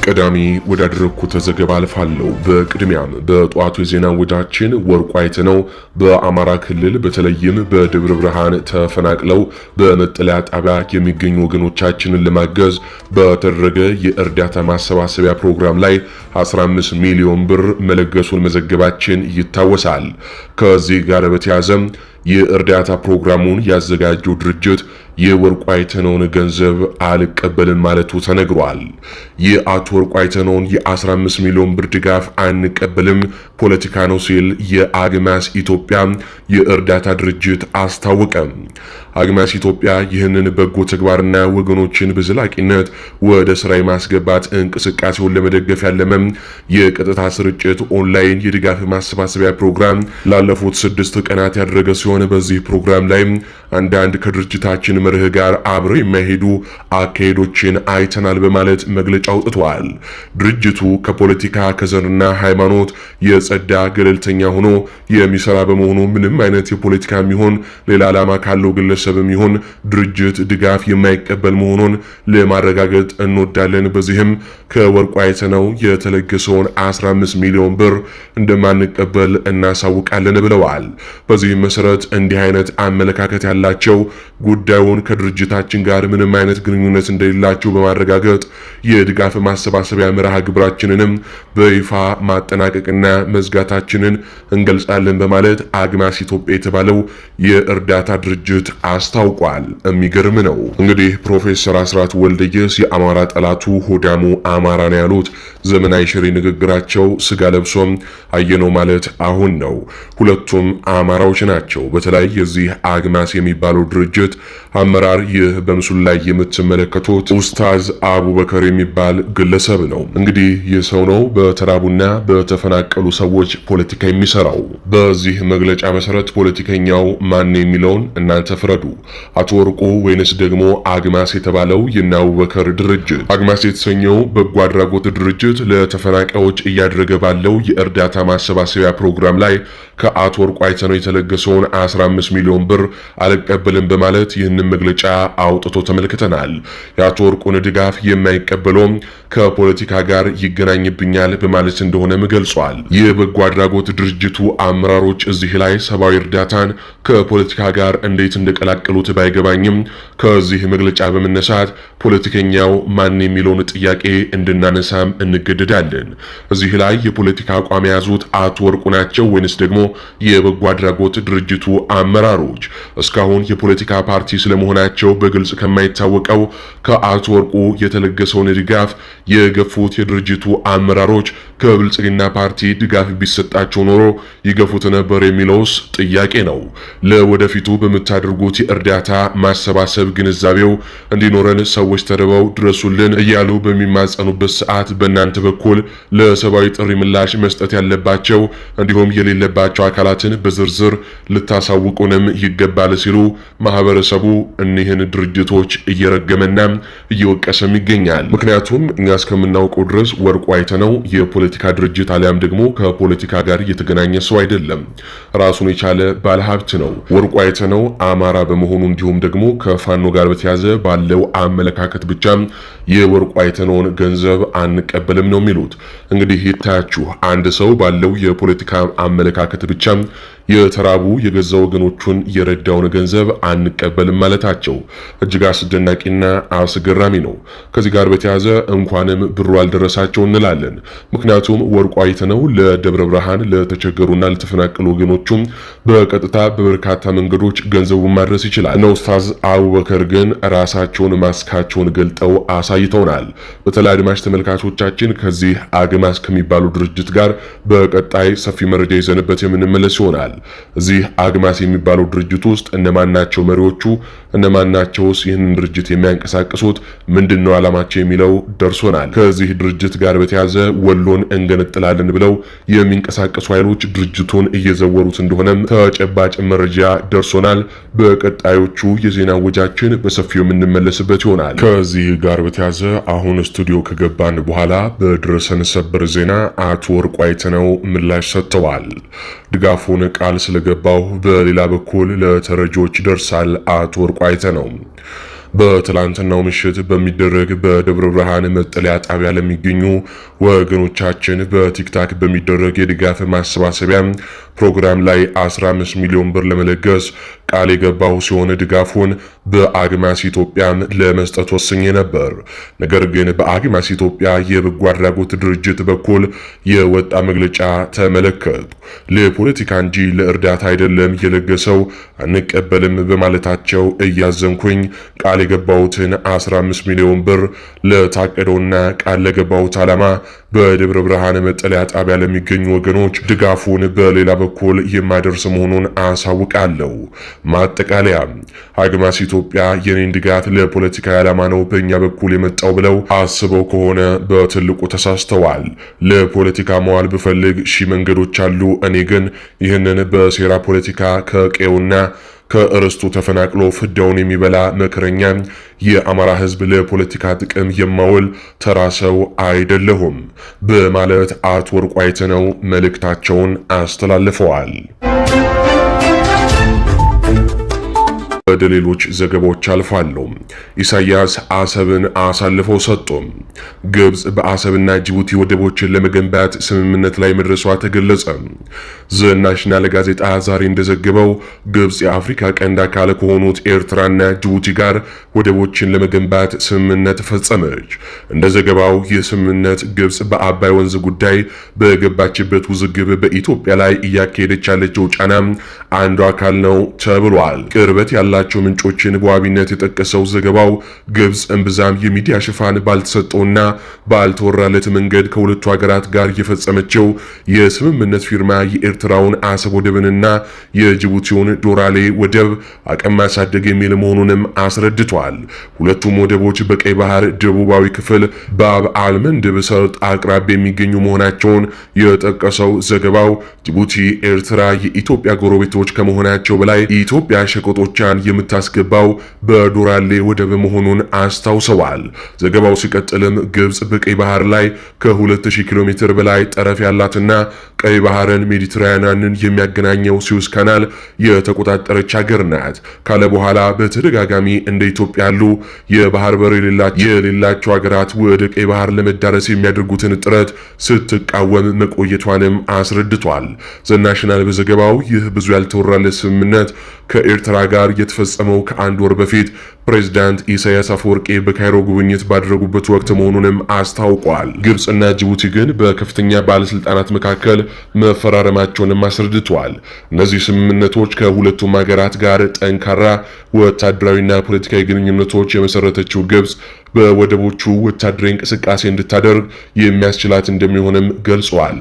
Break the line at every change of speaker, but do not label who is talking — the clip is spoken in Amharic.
ቀዳሚ ወዳደረኩት ዘገባ አልፋለሁ። በቅድሚያም በጧቱ የዜና ወጃችን ወርቁ አይተነው በአማራ ክልል በተለይም በደብረ ብርሃን ተፈናቅለው በመጠለያ ጣቢያ የሚገኙ ወገኖቻችንን ለማገዝ በተደረገ የእርዳታ ማሰባሰቢያ ፕሮግራም ላይ 15 ሚሊዮን ብር መለገሱን መዘገባችን ይታወሳል። ከዚህ ጋር በተያያዘም የእርዳታ ፕሮግራሙን ያዘጋጀው ድርጅት የወርቁ አይተነውን ገንዘብ አልቀበልን ማለቱ ተነግሯል። የአቶ ወርቁ አይተነውን የ15 ሚሊዮን ብር ድጋፍ አንቀበልም፣ ፖለቲካ ነው ሲል የአግማስ ኢትዮጵያ የእርዳታ ድርጅት አስታወቀ። አግማስ ኢትዮጵያ ይህንን በጎ ተግባርና ወገኖችን በዘላቂነት ወደ ስራ የማስገባት እንቅስቃሴውን ለመደገፍ ያለመም የቀጥታ ስርጭት ኦንላይን የድጋፍ ማሰባሰቢያ ፕሮግራም ላለፉት 6 ቀናት ያደረገ ሲሆን በዚህ ፕሮግራም ላይ አንዳንድ ከድርጅታችን መርህ ጋር አብረው የማይሄዱ አካሄዶችን አይተናል በማለት መግለጫ አውጥቷል። ድርጅቱ ከፖለቲካ ከዘርና ሃይማኖት የጸዳ ገለልተኛ ሆኖ የሚሰራ በመሆኑ ምንም አይነት የፖለቲካ የሚሆን ሌላ ዓላማ ካለው ግለሰብም ይሁን ድርጅት ድጋፍ የማይቀበል መሆኑን ለማረጋገጥ እንወዳለን። በዚህም ከወርቁ አይተነው የተለገሰውን 15 ሚሊዮን ብር እንደማንቀበል እናሳውቃለን ብለዋል። በዚህም መሰረት እንዲህ አይነት አመለካከት ያላቸው ጉዳዩን ከድርጅታችን ጋር ምንም አይነት ግንኙነት እንደሌላቸው በማረጋገጥ የድጋፍ ማሰባሰቢያ መርሃ ግብራችንንም በይፋ ማጠናቀቅና መዝጋታችንን እንገልጻለን በማለት አግማስ ኢትዮጵያ የተባለው የእርዳታ ድርጅት አስታውቋል። የሚገርም ነው። እንግዲህ ፕሮፌሰር አስራት ወልደየስ የአማራ ጠላቱ ሆዳሙ አማራ ነው ያሉት ዘመናዊ ሽሬ ንግግራቸው ስጋ ለብሶም አየነው ማለት አሁን ነው። ሁለቱም አማራዎች ናቸው። በተለይ የዚህ አግማስ የሚባለው ድርጅት አመራር ይህ በምስሉ ላይ የምትመለከቱት ኡስታዝ አቡበከር የሚባል ግለሰብ ነው። እንግዲህ ይህ ሰው ነው በተራቡና በተፈናቀሉ ሰዎች ፖለቲካ የሚሰራው። በዚህ መግለጫ መሰረት ፖለቲከኛው ማን የሚለውን እናንተ ፍረዱ። አቶ ወርቁ ወይንስ ደግሞ አግማስ የተባለው የና አቡበከር ድርጅት? አግማስ የተሰኘው በጎ አድራጎት ድርጅት ለተፈናቃዮች እያደረገ ባለው የእርዳታ ማሰባሰቢያ ፕሮግራም ላይ ከአቶ ወርቁ አይተነው የተለገሰውን 15 ሚሊዮን ብር አልቀበልም በማለት ይህንን መግለጫ አውጥቶ ተመልክተናል። የአቶ ወርቁን ድጋፍ የማይቀበለውም ከፖለቲካ ጋር ይገናኝብኛል በማለት እንደሆነም ገልጿል። የበጎ አድራጎት ድርጅቱ አመራሮች እዚህ ላይ ሰብአዊ እርዳታን ከፖለቲካ ጋር እንዴት እንደቀላቀሉት ባይገባኝም ከዚህ መግለጫ በመነሳት ፖለቲከኛው ማን የሚለውን ጥያቄ እንድናነሳም እንገደዳለን። እዚህ ላይ የፖለቲካ አቋም የያዙት አቶ ወርቁ ናቸው ወይንስ ደግሞ የበጎ አድራጎት ድርጅቱ አመራሮች? እስካሁን የፖለቲካ ፓርቲ ስለመሆናቸው በግልጽ ከማይታወቀው ከአቶ ወርቁ የተለገሰውን ድጋፍ የገፉት የድርጅቱ አመራሮች ከብልጽግና ፓርቲ ድጋፍ ቢሰጣቸው ኖሮ ይገፉት ነበር የሚለውስ ጥያቄ ነው። ለወደፊቱ በምታደርጉት የእርዳታ ማሰባሰብ ግንዛቤው እንዲኖረን ሰዎች ተርበው ድረሱልን እያሉ በሚማጸኑበት ሰዓት በእናንተ በኩል ለሰብአዊ ጥሪ ምላሽ መስጠት ያለባቸው እንዲሁም የሌለባቸው አካላትን በዝርዝር ልታሳውቁንም ይገባል ሲሉ ማህበረሰቡ እኒህን ድርጅቶች እየረገመና እየወቀሰም ይገኛል። ምክንያቱም እኛ እስከምናውቀው ድረስ ወርቁ አይተነው የፖለቲካ ድርጅት አሊያም ደግሞ ከፖለቲካ ጋር የተገናኘ ሰው አይደለም። ራሱን የቻለ ባለሀብት ነው። ወርቁ አይተነው አማራ በመሆኑ እንዲሁም ደግሞ ከፋኖ ጋር በተያዘ ባለው አመለካከት ብቻ የወርቁ አይተነውን ገንዘብ አንቀበልም ነው የሚሉት። እንግዲህ ይታያችሁ አንድ ሰው ባለው የፖለቲካ አመለካከት ብቻ የተራቡ የገዛ ወገኖቹን የረዳውን ገንዘብ አንቀበልም ማለታቸው እጅግ አስደናቂና አስገራሚ ነው። ከዚህ ጋር በተያያዘ እንኳንም ብሩ አልደረሳቸው እንላለን። ምክንያቱም ወርቁ አይተነው ለደብረ ብርሃን ለተቸገሩና ለተፈናቀሉ ወገኖቹም በቀጥታ በበርካታ መንገዶች ገንዘቡን ማድረስ ይችላል። እነ ኡስታዝ አቡበከር ግን ራሳቸውን ማስካቸውን ገልጠው አሳይተውናል። በተለይ አድማጭ ተመልካቾቻችን ከዚህ አግማስ ከሚባሉ ድርጅት ጋር በቀጣይ ሰፊ መረጃ ይዘንበት የምንመለስ ይሆናል። እዚህ አግማስ የሚባለው ድርጅት ውስጥ እነማናቸው መሪዎቹ? እነማናቸውስ ይህንን ድርጅት የሚያንቀሳቅሱት? ምንድነው ዓላማቸው የሚለው ደርሶናል። ከዚህ ድርጅት ጋር በተያያዘ ወሎን እንገነጥላለን ብለው የሚንቀሳቀሱ ኃይሎች ድርጅቱን እየዘወሩት እንደሆነም ተጨባጭ መረጃ ደርሶናል። በቀጣዮቹ የዜና ወጃችን በሰፊው የምንመለስበት ይሆናል። ከዚህ ጋር በተያያዘ አሁን ስቱዲዮ ከገባን በኋላ በደረሰን ሰበር ዜና አቶ ወርቁ አይተነው ምላሽ ሰጥተዋል። ድጋፉን ቃል ስለገባው በሌላ በኩል ለተረጂዎች ይደርሳል አቶ ወርቁ አይተነው። በትላንትናው ምሽት በሚደረግ በደብረ ብርሃን መጠለያ ጣቢያ ለሚገኙ ወገኖቻችን በቲክታክ በሚደረግ የድጋፍ ማሰባሰቢያ ፕሮግራም ላይ 15 ሚሊዮን ብር ለመለገስ ቃል የገባው ሲሆን ድጋፉን በአግማስ ኢትዮጵያም ለመስጠት ወስኜ ነበር። ነገር ግን በአግማስ ኢትዮጵያ የበጎ አድራጎት ድርጅት በኩል የወጣ መግለጫ ተመለከቱ። ለፖለቲካ እንጂ ለእርዳታ አይደለም የለገሰው አንቀበልም በማለታቸው እያዘንኩኝ ቃል የገባሁትን 15 ሚሊዮን ብር ለታቀደውና ቃል ለገባሁት ዓላማ በደብረ ብርሃን መጠለያ ጣቢያ ለሚገኙ ወገኖች ድጋፉን በሌላ በኩል የማደርስ መሆኑን አሳውቃለሁ። ማጠቃለያ አግማስ ኢትዮጵያ የኔን ድጋፍ ለፖለቲካ ዓላማ ነው በእኛ በኩል የመጣው ብለው አስበው ከሆነ በትልቁ ተሳስተዋል። ለፖለቲካ መዋል ብፈልግ ሺህ መንገዶች አሉ። እኔ ግን ይህንን በሴራ ፖለቲካ ከቀውና ከእርስቱ ተፈናቅሎ ፍዳውን የሚበላ መከረኛ የአማራ ሕዝብ ለፖለቲካ ጥቅም የማውል ተራ ሰው አይደለሁም በማለት አቶ ወርቁ አይተነው መልእክታቸውን አስተላልፈዋል። ወደ ሌሎች ዘገባዎች አልፋለሁ። ኢሳያስ አሰብን አሳልፈው ሰጡ። ግብጽ በአሰብና ጅቡቲ ወደቦችን ለመገንባት ስምምነት ላይ መድረሷ ተገለጸ። ዘናሽናል ጋዜጣ ዛሬ እንደዘገበው ግብጽ የአፍሪካ ቀንድ አካል ከሆኑት ኤርትራና ጅቡቲ ጋር ወደቦችን ለመገንባት ስምምነት ፈጸመች። እንደ ዘገባው ይህ ስምምነት ግብጽ በአባይ ወንዝ ጉዳይ በገባችበት ውዝግብ በኢትዮጵያ ላይ እያካሄደች ያለችው ጫና አንዱ አካል ነው ተብሏል። ቅርበት ያላቸው ምንጮችን በዋቢነት የጠቀሰው ዘገባው ግብጽ እምብዛም የሚዲያ ሽፋን ባልተሰጠውና ባልተወራለት መንገድ ከሁለቱ ሀገራት ጋር የፈጸመችው የስምምነት ፊርማ የኤርትራውን አሰብ ወደብንና የጅቡቲውን ዶራሌ ወደብ አቅም ማሳደግ የሚል መሆኑንም አስረድቷል። ሁለቱም ወደቦች በቀይ ባህር ደቡባዊ ክፍል በባብ አልመንደብ ሰርጥ አቅራቢያ የሚገኙ መሆናቸውን የጠቀሰው ዘገባው ጅቡቲ፣ ኤርትራ የኢትዮጵያ ጎረቤቶች ከመሆናቸው በላይ ኢትዮጵያ ሸቀጦቿን የምታስገባው በዶራሌ ወደብ መሆኑን አስታውሰዋል። ዘገባው ሲቀጥልም ግብጽ በቀይ ባህር ላይ ከ2000 ኪሎ ሜትር በላይ ጠረፍ ያላትና ቀይ ባህርን ሜዲትራኒያንን የሚያገናኘው ስዊዝ ካናል የተቆጣጠረች ሀገር ናት ካለ በኋላ በተደጋጋሚ እንደ ኢትዮጵያ ያሉ የባህር በር የሌላቸው ሀገራት ወደ ቀይ ባህር ለመዳረስ የሚያደርጉትን ጥረት ስትቃወም መቆየቷንም አስረድቷል። ዘናሽናል በዘገባው ይህ ብዙ ያልተወራለት ስምምነት ከኤርትራ ጋር የተፈጸመው ከአንድ ወር በፊት ፕሬዝዳንት ኢሳያስ አፈወርቂ በካይሮ ጉብኝት ባደረጉበት ወቅት መሆኑንም አስታውቋል። ግብጽና ጅቡቲ ግን በከፍተኛ ባለስልጣናት መካከል መፈራረማቸውንም አስረድተዋል። እነዚህ ስምምነቶች ከሁለቱም ሀገራት ጋር ጠንካራ ወታደራዊና ፖለቲካዊ ግንኙነቶች የመሰረተችው ግብጽ በወደቦቹ ወታደራዊ እንቅስቃሴ እንድታደርግ የሚያስችላት እንደሚሆንም ገልጸዋል።